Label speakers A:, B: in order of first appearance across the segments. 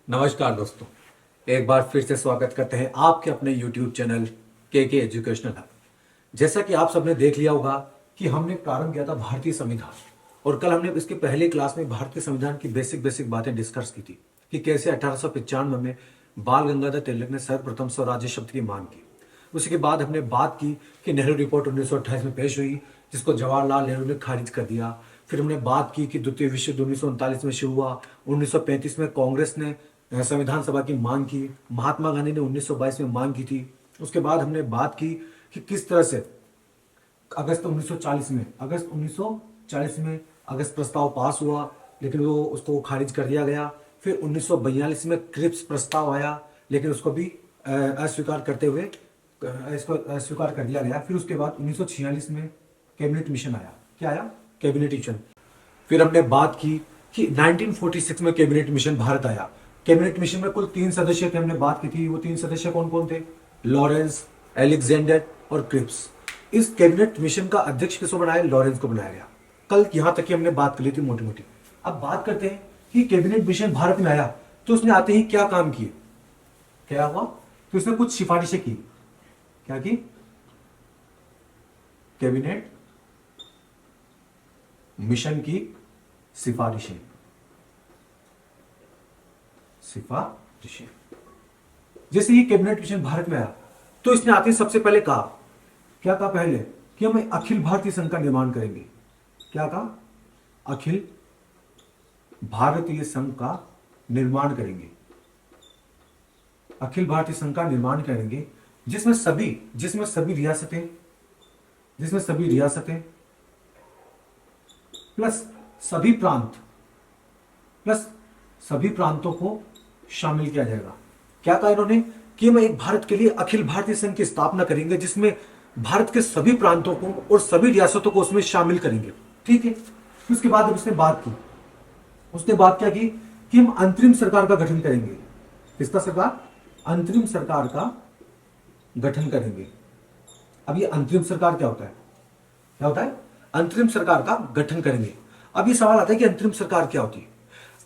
A: नमस्कार दोस्तों। एक बार फिर से स्वागत करते हैं आपके अपने YouTube चैनल के एजुकेशनल हब। जैसा कि आप सबने देख लिया होगा कि हमने प्रारंभ किया था भारतीय संविधान, और कल हमने इसके पहले क्लास में भारतीय संविधान की बेसिक बातें डिस्कस की थी कि कैसे 1895 में बाल गंगाधर तिलक ने सर्वप्रथम स्वराज्य शब्द की मांग की। उसी के बाद हमने बात की कि नेहरू रिपोर्ट 1928 में पेश हुई, जिसको जवाहरलाल नेहरू ने खारिज कर दिया। फिर हमने बात की कि द्वितीय विश्व युद्ध 1939 में शुरू हुआ। 1935 में कांग्रेस ने संविधान सभा की मांग की। महात्मा गांधी ने 1922 में मांग की थी। उसके बाद हमने बात की कि किस तरह से अगस्त 1940 में अगस्त प्रस्ताव पास हुआ, लेकिन वो उसको खारिज कर दिया गया। फिर 1942 में क्रिप्स प्रस्ताव आया, लेकिन उसको भी अस्वीकार करते हुए इसको अस्वीकार कर दिया गया। फिर उसके बाद 1946 में कैबिनेट मिशन आया। क्या आया? Cabinet mission. फिर हमने बात की कि 1946 में कैबिनेट मिशन भारत आया। कैबिनेट मिशन में कुल 3 सदस्य थे, हमने बात की थी। वो 3 सदस्य कौन कौन थे? लॉरेंस, एलेक्जेंडर और क्रिप्स। इस कैबिनेट मिशन का अध्यक्ष किसको बनाया? लॉरेंस को बनाया गया। कल यहां तक की हमने बात कर ली थी मोटी मोटी। अब बात करते हैं कि कैबिनेट मिशन भारत में आया तो उसने आते ही क्या काम किए, क्या हुआ? तो उसने कुछ सिफारिशें की। क्या की? कैबिनेट मिशन की सिफारिशें। जैसे ही कैबिनेट मिशन भारत में आया तो इसने आते ही सबसे पहले कहा, क्या कहा पहले? कि हम अखिल भारतीय संघ का निर्माण करेंगे। क्या कहा? अखिल भारतीय संघ का निर्माण करेंगे। अखिल भारतीय संघ का निर्माण करेंगे जिसमें सभी रियासतें प्लस सभी प्रांतों को शामिल किया जाएगा। क्या कहा इन्होंने? कि हम एक भारत के लिए अखिल भारतीय संघ की स्थापना करेंगे जिसमें भारत के सभी प्रांतों को और सभी रियासतों को उसमें शामिल करेंगे। ठीक है। उसके बाद उसने बात क्या की कि हम अंतरिम सरकार का गठन करेंगे। किसका सरकार? अंतरिम सरकार का गठन करेंगे। अब ये अंतरिम सरकार क्या होता है? अंतरिम सरकार का गठन करेंगे। अब ये सवाल आता है कि अंतरिम सरकार क्या होती है?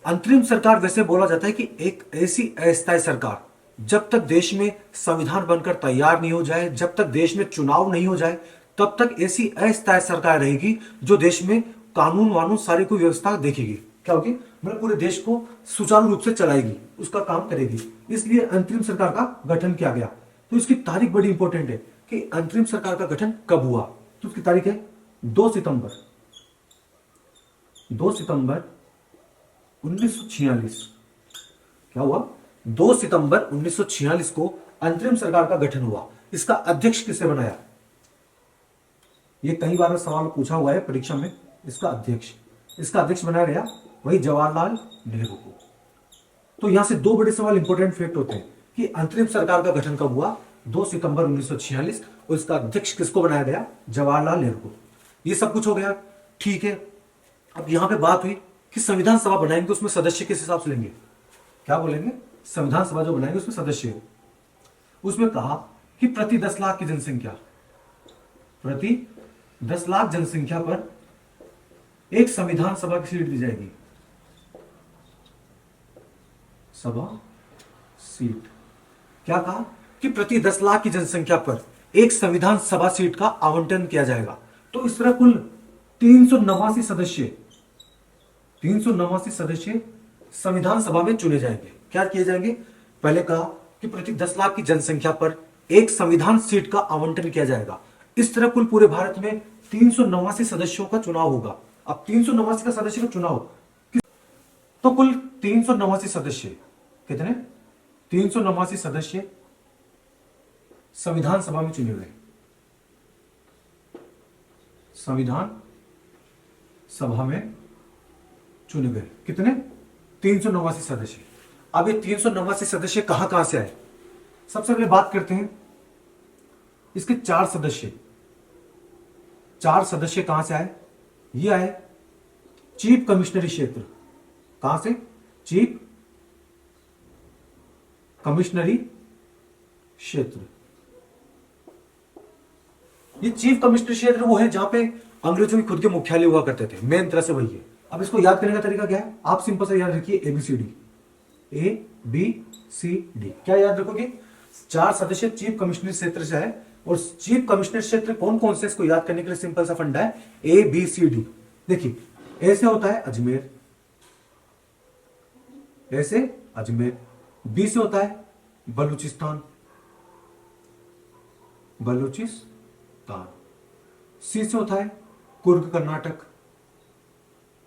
A: अंतरिम सरकार वैसे बोला जाता है कि एक ऐसी अस्थायी सरकार, जब तक देश में संविधान बनकर तैयार नहीं हो जाए, जब तक देश में चुनाव नहीं हो जाए, तब तक ऐसी अस्थायी सरकार रहेगी जो देश में कानून वानून सारी कोई व्यवस्था देखेगी। क्या होगी? मतलब पूरे देश को सुचारू रूप से चलाएगी, उसका काम करेगी। इसलिए अंतरिम सरकार का गठन किया गया। तो इसकी तारीख बड़ी इंपॉर्टेंट है कि अंतरिम सरकार का गठन कब हुआ। तो उसकी तारीख है 2 सितंबर 1946। क्या हुआ? 2 सितंबर 1946 को अंतरिम सरकार का गठन हुआ। इसका अध्यक्ष किसे बनाया? ये कई बार सवाल पूछा हुआ है परीक्षा में। इसका अध्यक्ष बनाया गया वही जवाहरलाल नेहरू को। तो यहां से 2 बड़े सवाल इंपॉर्टेंट फैक्ट होते हैं कि अंतरिम सरकार का गठन कब हुआ? 2 सितंबर 1946। और इसका अध्यक्ष किसको बनाया गया? जवाहरलाल नेहरू को। ये सब कुछ हो गया। ठीक है। अब यहां पे बात हुई कि संविधान सभा बनाएंगे तो उसमें सदस्य किस हिसाब से लेंगे? क्या बोलेंगे? संविधान सभा जो बनाएंगे उसमें सदस्य हो। उसमें कहा कि प्रति 10 लाख जनसंख्या पर एक संविधान सभा की सीट दी जाएगी। सभा सीट। क्या कहा? कि प्रति 10 लाख की जनसंख्या पर एक संविधान सभा सीट का आवंटन किया जाएगा। तो इस तरह कुल 389 सदस्य संविधान सभा में चुने जाएंगे। क्या किए जाएंगे? पहले कहा कि प्रति 10 लाख की जनसंख्या पर एक संविधान सीट का आवंटन किया जाएगा। इस तरह कुल पूरे भारत में 389 सदस्यों का चुनाव होगा। अब 389 का सदस्य का चुनाव, तो कुल 389 सदस्य, कितने? 389 सदस्य संविधान सभा में चुने गए। संविधान सभा में चुने गए कितने? 389 सदस्य। अब ये 389 सदस्य कहां से आए? सबसे पहले बात करते हैं इसके 4 सदस्य कहां से आए? ये आए चीफ कमिश्नरी क्षेत्र। कहां से? चीफ कमिश्नरी क्षेत्र। ये चीफ कमिश्नरी क्षेत्र वो है जहां पे अंग्रेजों की खुद के मुख्यालय हुआ करते थे। मेन तरह से वही है। अब इसको याद करने का तरीका क्या है? आप सिंपल से याद रखिए ABCD। A B C D. क्या याद रखोगे? 4 सदस्य चीफ कमिश्नर क्षेत्र से है, और चीफ कमिश्नर क्षेत्र कौन कौन से, इसको याद करने के लिए सिंपल सा फंडा है, ए बी सी डी। देखिए, ए से होता है अजमेर, ए से अजमेर, बी से होता है बलूचिस्तान, बलूचिस्तान, सी से होता है कुर्ग कर्नाटक,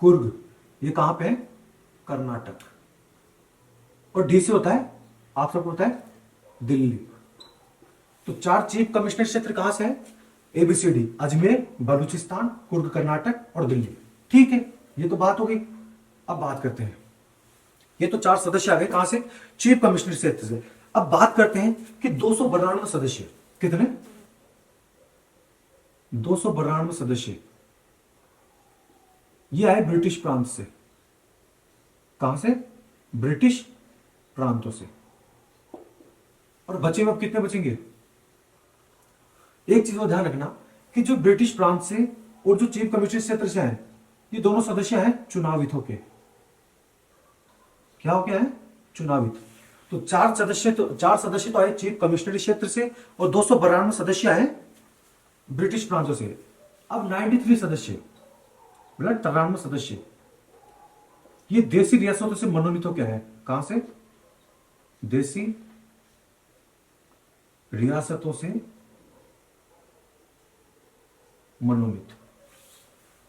A: कुर्ग ये कहां पे है? कर्नाटक, और डी से होता है, आप सबको पता है, दिल्ली। तो 4 चीफ कमिश्नर क्षेत्र कहां से है? एबीसीडी, अजमेर, बलूचिस्तान, कुर्ग कर्नाटक और दिल्ली। ठीक है, ये तो बात हो गई। अब बात करते हैं, ये तो 4 सदस्य आ गए कहां से? चीफ कमिश्नर क्षेत्र से। अब बात करते हैं कि 292 सदस्य, कितने? 292 सदस्य ये आए ब्रिटिश प्रांत से। कहां से? ब्रिटिश प्रांतों से। और बचे अब कितने बचेंगे? एक चीज को ध्यान रखना कि जो ब्रिटिश प्रांत से और जो चीफ कमिश्नर क्षेत्र से हैं, ये दोनों सदस्य हैं चुनावित होके। क्या हो गया है? चुनावित। तो 4 सदस्य तो आए चीफ कमिश्नर क्षेत्र से, और 292 सदस्य आए ब्रिटिश प्रांतों से। अब 93 सदस्य, मतलब 93 सदस्य, ये देसी रियासतों से मनोनीत हो क्या है? कहां से? देसी रियासतों से मनोनीत।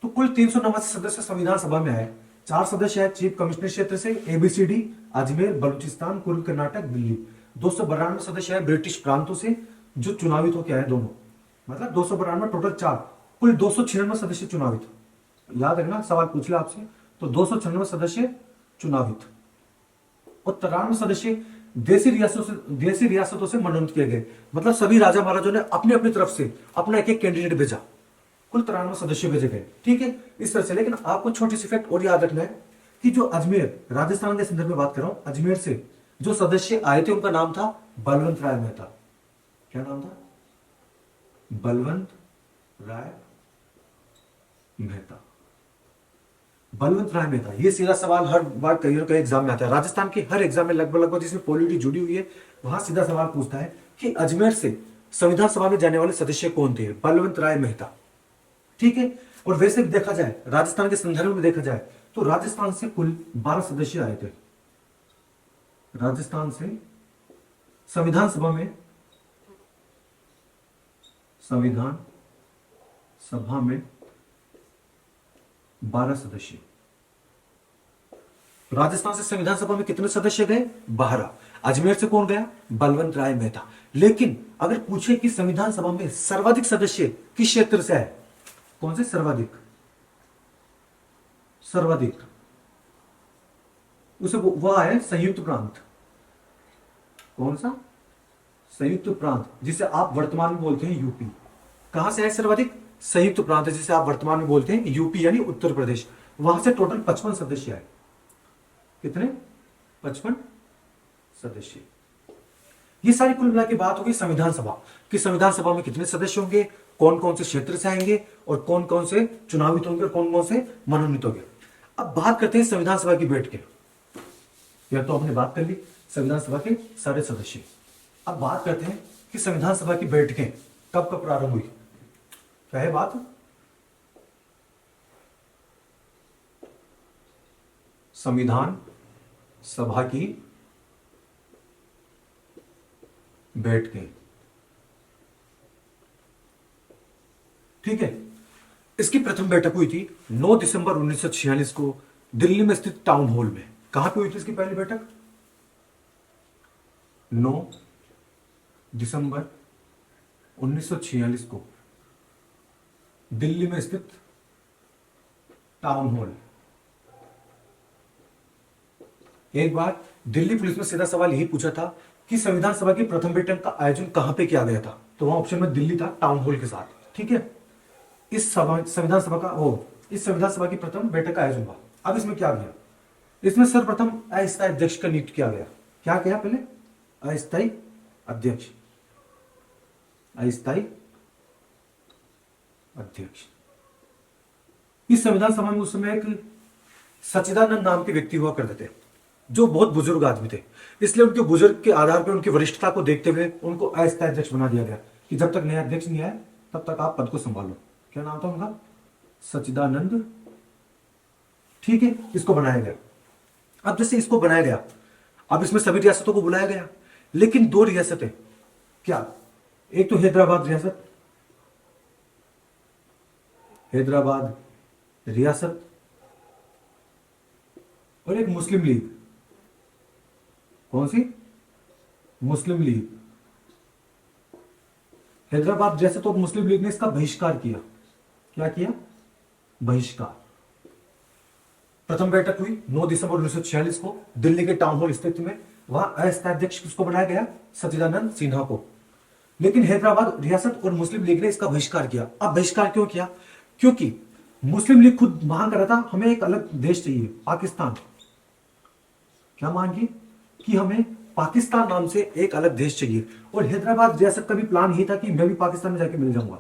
A: तो कुल 389 सदस्य संविधान सभा में आए। 4 सदस्य है चीफ कमिश्नर क्षेत्र से, एबीसीडी, अजमेर, बलूचिस्तान, कुर्ग कर्नाटक, दिल्ली। 292 सदस्य है ब्रिटिश प्रांतों से जो चुनावित होकर आए दोनों, मतलब 292 टोटल 4, कुल 296 सदस्य चुनावित। याद रखना, सवाल पूछ लिया आपसे, तो 296 सदस्य चुनावित और 93 सदस्य देसी रियासतों से मनोनीत किए गए। मतलब सभी राजा महाराजों ने अपनी अपनी तरफ से अपना एक एक कैंडिडेट भेजा, कुल 93 सदस्य भेजे गए। ठीक है, इस तरह से। लेकिन आपको छोटी सी फैक्ट और याद रखना है कि जो अजमेर, राजस्थान के संदर्भ में बात कर रहा हूं, अजमेर से जो सदस्य आए थे उनका नाम था बलवंत राय मेहता। क्या नाम था? बलवंत राय मेहता। बलवंत राय मेहता, ये सीधा सवाल हर बार करियर का एग्जाम में आता है। राजस्थान के हर एग्जाम में लगभग जिसमें पॉलिटी जुड़ी हुई है, वहां सीधा सवाल पूछता है कि अजमेर से संविधान सभा में जाने वाले सदस्य कौन थे? बलवंत राय मेहता। ठीक है, और वैसे भी देखा जाए, राजस्थान के संदर्भ में देखा जाए, तो राजस्थान से कुल 12 सदस्य आए थे। राजस्थान से संविधान सभा में 12 सदस्य। राजस्थान से संविधान सभा में कितने सदस्य गए? 12। अजमेर से कौन गया? बलवंत राय मेहता। लेकिन अगर पूछे कि संविधान सभा में सर्वाधिक सदस्य किस क्षेत्र से है, कौन से? सर्वाधिक उसे वह है संयुक्त प्रांत। कौन सा? संयुक्त प्रांत, जिसे आप वर्तमान में बोलते हैं यूपी। कहां से है सर्वाधिक? संयुक्त प्रांत, जिसे आप वर्तमान में बोलते हैं यूपी यानी उत्तर प्रदेश। वहां से टोटल 55 सदस्य आए। कितने? 55 सदस्य। ये सारी कुल मिला के बात होगी संविधान सभा कि संविधान सभा में कितने सदस्य होंगे, कौन कौन से क्षेत्र से आएंगे, और कौन कौन से चुनावित होंगे, और कौन कौन से मनोनीत होंगे। अब बात करते हैं संविधान सभा की बैठकें। यह तो हमने बात कर ली संविधान सभा के सारे सदस्य। अब बात करते हैं कि संविधान सभा की बैठकें कब कब प्रारंभ हुई। क्या है बात? संविधान सभा की बैठकें, ठीक है। इसकी प्रथम बैठक हुई थी 9 दिसंबर 1946 को दिल्ली में स्थित टाउन हॉल में। कहां पे हुई थी इसकी पहली बैठक? 9 दिसंबर 1946 को दिल्ली में स्थित टाउन हॉल। एक बार दिल्ली पुलिस में सीधा सवाल यही पूछा था कि संविधान सभा की प्रथम बैठक का आयोजन कहां पे किया गया था, तो वहां ऑप्शन में दिल्ली था, टाउन हॉल के साथ। ठीक है, इस संविधान सभा की प्रथम बैठक का आयोजन हुआ। अब इसमें क्या किया? इसमें सर्वप्रथम अस्थायी अध्यक्ष का नियुक्त किया गया। क्या किया पहले? अस्थायी अध्यक्ष। अस्थायी अध्यक्ष। इस संविधान सभा में उस समय एक सच्चिदानंद नाम के व्यक्ति हुआ करते थे। जो बहुत बुजुर्ग आदमी थे। इसलिए उनके बुजुर्ग के आधार पर, उनकी वरिष्ठता को देखते हुए उनको अस्थायी अध्यक्ष बना दिया गया कि जब तक नया अध्यक्ष नहीं आए तब तक आप पद को संभालो। क्या नाम था उनका? सच्चिदानंद। ठीक है, इसको बनाया गया। अब जैसे इसको बनाया गया, अब इसमें सभी रियासतों को बुलाया गया, लेकिन दो रियासतें, क्या, एक तो हैदराबाद रियासत, हैदराबाद रियासत, और एक मुस्लिम लीग। कौन सी? मुस्लिम लीग। हैदराबाद रियासत और मुस्लिम लीग ने इसका बहिष्कार किया। क्या किया? बहिष्कार। प्रथम बैठक हुई 9 दिसंबर 1946 को दिल्ली के टाउन हॉल स्थित में। वहां अस्थायी अध्यक्ष किसको बनाया गया? सच्चिदानंद सिन्हा को। लेकिन हैदराबाद रियासत और मुस्लिम लीग ने इसका बहिष्कार किया। अब बहिष्कार क्यों किया? क्योंकि मुस्लिम लीग खुद मांग कर रहा था हमें एक अलग देश चाहिए, पाकिस्तान। क्या मांगी? कि हमें पाकिस्तान नाम से एक अलग देश चाहिए। और हैदराबाद रियासत का भी प्लान यही था कि मैं भी पाकिस्तान में जाके मिल जाऊंगा,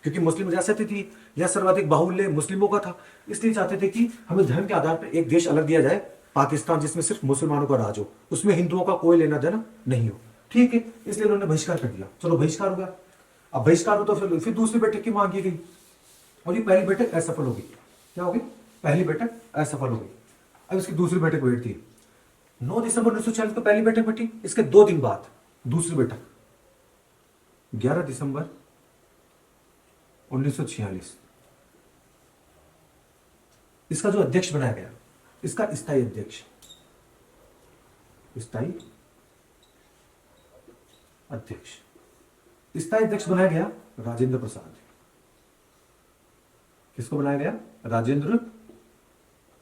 A: क्योंकि मुस्लिम रियासत थी, यह सर्वाधिक बाहुल्य मुस्लिमों का था। इसलिए चाहते थे कि हमें धर्म के आधार पर एक देश अलग दिया जाए, पाकिस्तान, जिसमें सिर्फ मुसलमानों का राज हो, उसमें हिंदुओं का कोई लेना देना नहीं हो। ठीक है, इसलिए उन्होंने बहिष्कार कर दिया। चलो बहिष्कार हो गया। अब बहिष्कार हो तो फिर दूसरी बैठक की मांग की गई, और ये पहली बैठक असफल हो गई। क्या हो गई? पहली बैठक असफल हो गई। अब इसकी दूसरी बैठक बैठती 9 दिसंबर 1946 को पहली बैठक बैठी। इसके 2 दिन बाद दूसरी बैठक 11 दिसंबर 1946। इसका जो अध्यक्ष बनाया गया, इसका स्थायी अध्यक्ष, स्थायी अध्यक्ष, स्थायी अध्यक्ष बनाया गया राजेंद्र प्रसाद। किसको बनाया गया? राजेंद्र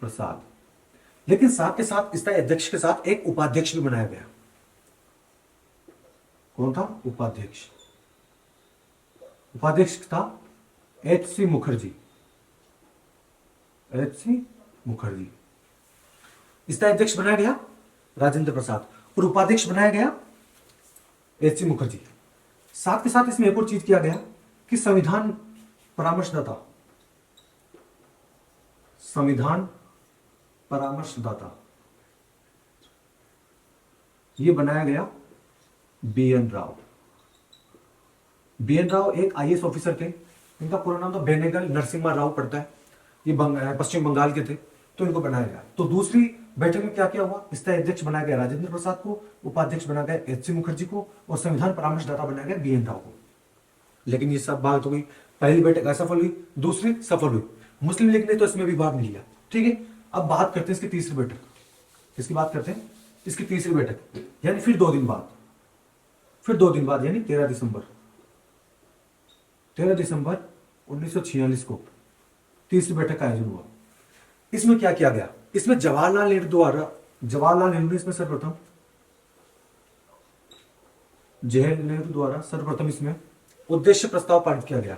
A: प्रसाद। लेकिन साथ के साथ स्थायी अध्यक्ष के साथ एक उपाध्यक्ष भी बनाया गया। कौन था उपाध्यक्ष? उपाध्यक्ष था H.C. मुखर्जी। H.C. मुखर्जी। स्थायी अध्यक्ष बनाया गया राजेंद्र प्रसाद और उपाध्यक्ष बनाया गया H.C. मुखर्जी। साथ के साथ इसमें एक और चीज किया गया कि संविधान परामर्शदाता, संविधान परामर्शदाता, यह बनाया गया B.N. राव। B.N. राव एक IAS ऑफिसर थे। इनका पूरा नाम तो बेनेगल नरसिम्हा राव पड़ता है। ये पश्चिम बंगाल के थे, तो इनको बनाया गया। तो दूसरी बैठक में क्या क्या हुआ? स्थायी अध्यक्ष बनाया गया राजेंद्र प्रसाद को, उपाध्यक्ष बनाया गया H.C. मुखर्जी को, और संविधान परामर्शदाता बनाया गया B.N. राव को। लेकिन ये सब बात हो गई। पहली बैठक असफल हुई, दूसरी सफल हुई। मुस्लिम लीग ने तो इसमें भी भाग नहीं लिया। ठीक है, अब बात करते हैं इसकी तीसरी बैठक। किसकी बात करते हैं? इसकी तीसरी बैठक, यानी फिर 2 दिन बाद, यानी 13 दिसंबर 1946 को तीसरी बैठक का आयोजन हुआ। इसमें क्या किया गया? इसमें जवाहरलाल नेहरू ने इसमें सर्वप्रथम इसमें उद्देश्य प्रस्ताव पारित किया गया।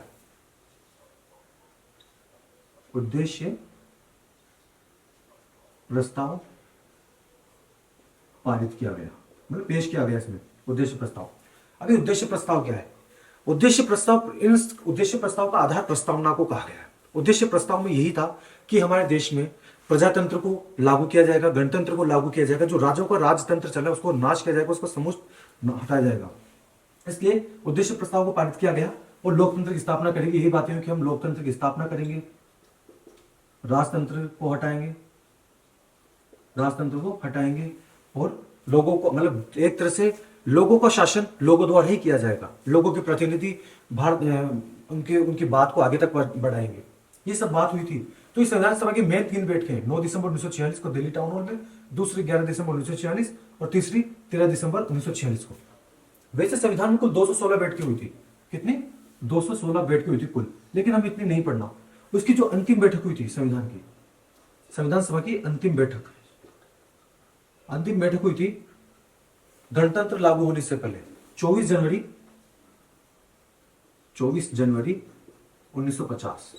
A: उद्देश्य प्रस्ताव पारित किया गया, मतलब पेश किया गया इसमें उद्देश्य प्रस्ताव। अभी उद्देश्य प्रस्ताव क्या है? उद्देश्य प्रस्ताव का आधार प्रस्तावना को कहा गया है। उद्देश्य प्रस्ताव में यही था कि हमारे देश में प्रजातंत्र को लागू किया जाएगा, गणतंत्र को लागू किया जाएगा, जो राज्यों का राजतंत्र चला है उसको नाश किया जाएगा, उसको समूस्त हटाया जाएगा। इसलिए उद्देश्य प्रस्ताव को पारित किया गया और लोकतंत्र की स्थापना करेंगे। यही बातें हैं कि हम लोकतंत्र की स्थापना करेंगे, राजतंत्र को हटाएंगे और लोगों को, मतलब एक तरह से लोगों का शासन लोगों द्वारा ही किया जाएगा। लोगों के प्रतिनिधि उनकी बात को आगे तक बढ़ाएंगे। ये सब बात हुई थी। तो इस संविधान सभा की मेन 3 बैठकें 9 दिसंबर 1946 को दिल्ली टाउन हॉल में, दूसरी 11 दिसंबर 1946 और तीसरी 13 दिसंबर 1946 को। वैसे संविधान में कुल 216 बैठकें हुई थी। कितनी? 216 बैठकें हुई थी कुल। लेकिन हम इतनी नहीं पढ़ना। उसकी जो अंतिम बैठक हुई थी संविधान सभा की अंतिम बैठक हुई थी गणतंत्र लागू होने से पहले 24 जनवरी 1950।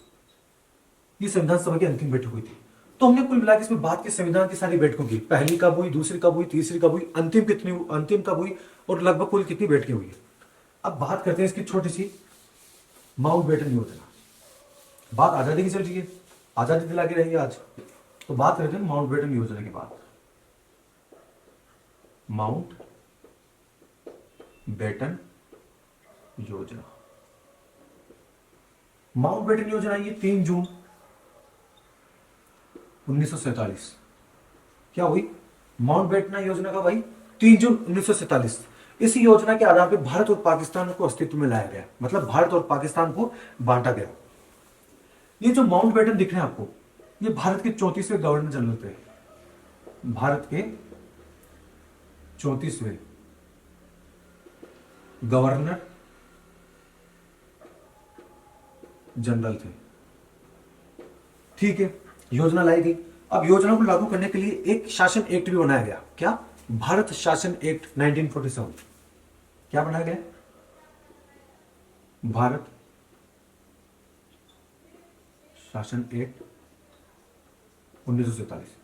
A: ये संविधान सभा की अंतिम बैठक हुई थी। तो हमने कुल मिलाकर इसमें बात की संविधान की सारी बैठकों की, पहली कब हुई, दूसरी कब हुई, तीसरी कब हुई, अंतिम कब हुई और लगभग कुल कितनी बैठकें हुई है। अब बात करते हैं इसकी छोटी सी माउंटबेटन योजना। बात आजादी की चल रही है, आजादी दिला के रही है आज, तो बात करते हैं माउंटबेटन योजना की बात। माउंट बेटन योजना। माउंट बेटन योजना ये 3 जून 1947 क्या हुई? माउंट बेटन योजना का भाई 3 जून 1947। इस योजना के आधार पर भारत और पाकिस्तान को अस्तित्व में लाया गया, मतलब भारत और पाकिस्तान को बांटा गया। ये जो माउंट बेटन दिख रहे हैं आपको, ये भारत के 34वें गवर्नर जनरल थे। भारत के 34वें गवर्नर जनरल थे। ठीक है, योजना लाई गई। अब योजना को लागू करने के लिए एक शासन एक्ट भी बनाया गया। क्या? भारत शासन एक्ट 1947। क्या बनाया गया? भारत शासन एक्ट 1947।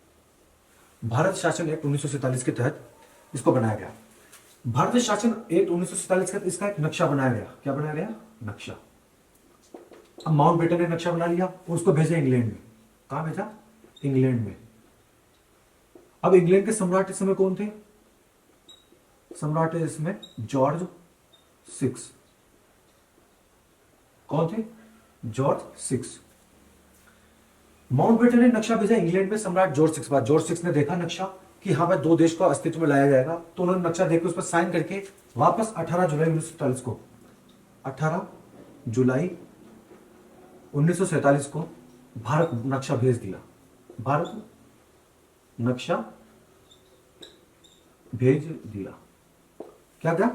A: भारत शासन एक्ट 1947 के तहत इसको बनाया गया। भारतीय शासन एक्ट 1947 के तहत इसका एक नक्शा बनाया गया। क्या बनाया गया? नक्शा। अब माउंट बेटन ने नक्शा बना लिया और उसको भेजा इंग्लैंड में। कहां भेजा? इंग्लैंड में। अब इंग्लैंड के सम्राट इस समय कौन थे? सम्राट है इसमें जॉर्ज 6। कौन थे? जॉर्ज 6। माउंट बेटन ने नक्शा भेजा इंग्लैंड में सम्राट जॉर्ज 6 बाद। जॉर्ज 6 ने देखा नक्शा कि हाँ भाई 2 देश को अस्तित्व में लाया जाएगा, तो उन्होंने नक्शा देख के उस पर साइन करके वापस 18 जुलाई 1947 को 18 जुलाई 1947 को भारत नक्शा भेज दिया। भारत नक्शा भेज दिया। क्या क्या?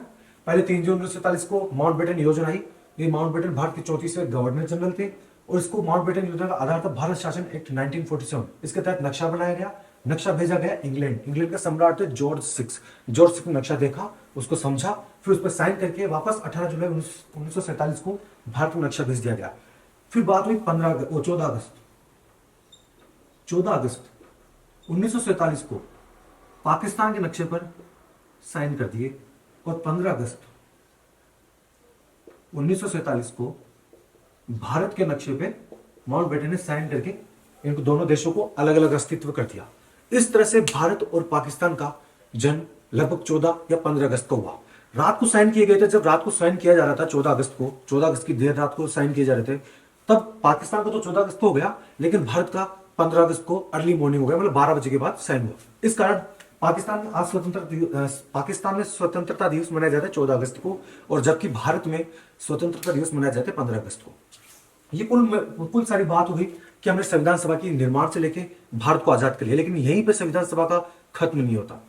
A: पहले 3 जून 1947 को माउंट बेटन योजना आई। ये माउंट बेटन भारत के 34वें गवर्नर जनरल थे और इसको माउंट बेटन योजना का आधार था भारत शासन एक्ट 1947। इसके तहत नक्शा बनाया गया। नक्शा भेजा गया इंग्लैंड। इंग्लैंड का सम्राट थे जॉर्ज 6। जॉर्ज 6 ने नक्शा देखा, उसको समझा, फिर उस पर साइन करके वापस 18 जुलाई 1947 को भारत को नक्शा भेज दिया गया। फिर बात हुई 14 अगस्त 1947 को पाकिस्तान के नक्शे पर साइन कर दिए और 15 अगस्त 1947 को भारत के नक्शे पे माउंट बेटन ने साइन करके इन दोनों देशों को अलग अलग अस्तित्व कर दिया। इस तरह से भारत और पाकिस्तान का जन्म लगभग 14 या 15 अगस्त को हुआ। रात को साइन किए गए थे। जब रात को साइन किया जा रहा था 14 अगस्त को, 14 अगस्त की देर रात को साइन किए जा रहे थे, तब पाकिस्तान को तो 14 अगस्त को हो गया, लेकिन भारत का 15 अगस्त को अर्ली मॉर्निंग हो गया, मतलब 12 बजे के बाद साइन हुआ। इस कारण पाकिस्तान में आज पाकिस्तान में स्वतंत्रता दिवस मनाया जाता है 14 अगस्त को, और जबकि भारत में स्वतंत्रता दिवस मनाया जाता है 15 अगस्त को। ये कुल सारी बात हो गई कि हमने संविधान सभा की निर्माण से लेके भारत को आजाद कर लिया। लेकिन यहीं पे संविधान सभा का खत्म नहीं होता।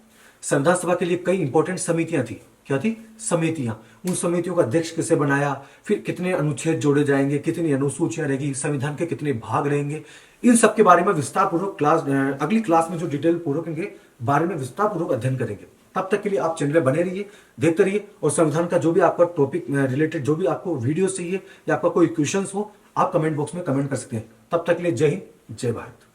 A: संविधान सभा के लिए कई इंपॉर्टेंट समितियां थी। क्या थी? समितियां। उन समितियों का अध्यक्ष किसे बनाया, फिर कितने अनुच्छेद जोड़े जाएंगे, कितनी अनुसूचियां रहेगी, संविधान के कितने भाग रहेंगे, इन सब के बारे में विस्तार पूर्वक अगली क्लास में जो डिटेल पूर्वक इनके बारे में विस्तार पूर्वक अध्ययन करेंगे। तब तक के लिए आप चैनल बने रहिए, देखते रहिए, और संविधान का जो भी आपका टॉपिक रिलेटेड जो भी आपको वीडियो चाहिए या आपका कोई क्वेश्चन हो, आप कमेंट बॉक्स में कमेंट कर सकते हैं। तब तक के लिए जय हिंद, जय भारत।